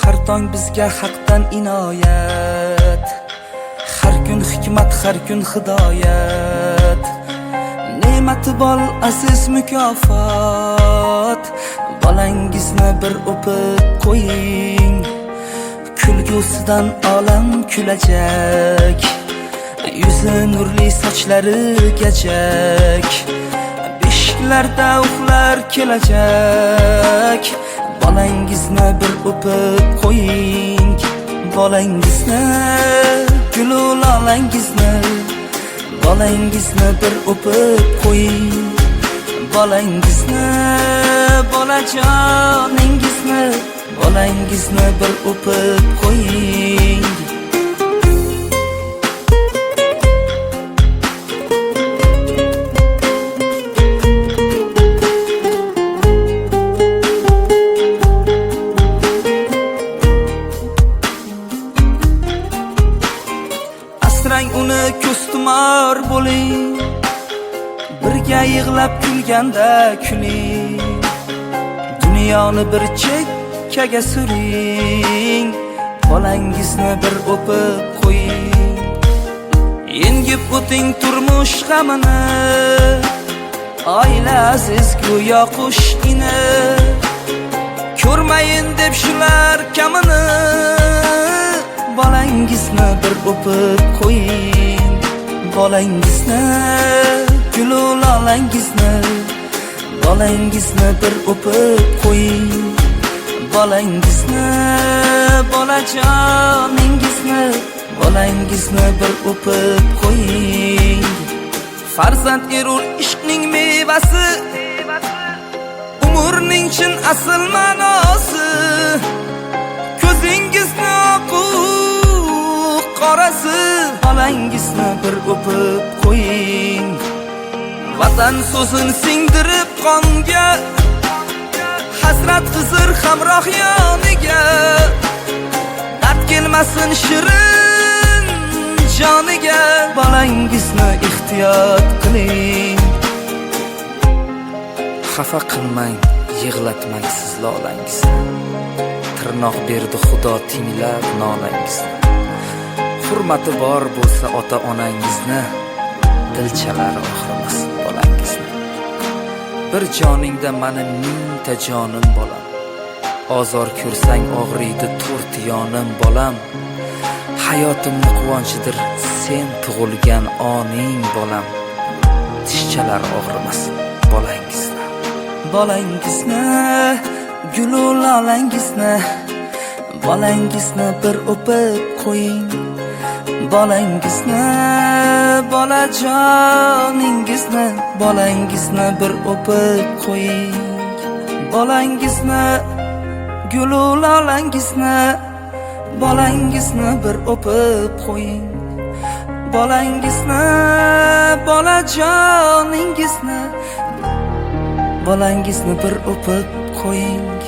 Har tong bizga haqdan inoyat, har kun hikmat, har kun hidoyat. Ne'mati bol aziz mukofot, bolangizni bir o'pib qo'ying. Kulgusidan olam kulajak, yuzi nurli sochlari gajak. Beshiklarda uxlar kelajak, bolangizni bir o'pib qo'ying. Bolangizni, gulu lolangizni, bolangizni bir o'pib qo'ying. Bolangizni, bolajoningizni, bolangizni bir o'pib qo'ying. Asrang uni ko'stumor bo'ling, birga yig'lab kulganda kuling. Dunyoni bir chekkaga suring, bolangizni bir o'pib qo'ying. Yengib o'ting turmush g'amini, oila aziz go'yo qush ini. Ko'rmayin deb shular kamini, bolangizni bir o'pib qo'ying. Bolangizni, gulu lolangizni, bolangizni bir o'pib qo'ying. Bolangizni, bolajoningizni, bolangizni bir o'pib qo'ying. Farzand erur ishqning mevasi, umrning chin asl ma'nosi. Ko'zingizni oqu qorasi, bolangizni bir o'pib qo'ying. Vatan so'zin singdirib qonga, hasrat Xizr hamroh yoniga. Dard kelmasin shirin joniga, bolangizni ehtiyot qiling. Xafa qilmang, yig'latmang siz lolangizni. Tirnoq berdi Xudo tinglab nolangizni. Hurmati bor bo'lsa ota-onangizni, dilchalar og'rimas bolangizni. Bir joningda mani mingta jonim bolam. Ozor ko'rsang og'riydi to'rt yonim bolam. Hayotimning quvonchidir sen tug'ilgan oning bolam. Tishchalar og'rimas bolangizni. Bolangizni, gulu lolangizni, bolangizni bir o'pib qo'ying. Bolangizni, bolajoningizni, bolangizni bir o'pib qo'ying. Bolangizni, gulu lolangizni, bolangizni bir o'pib qo'ying. Bolangizni, bolajoningizni, bolangizni bir o'pib qo'ying.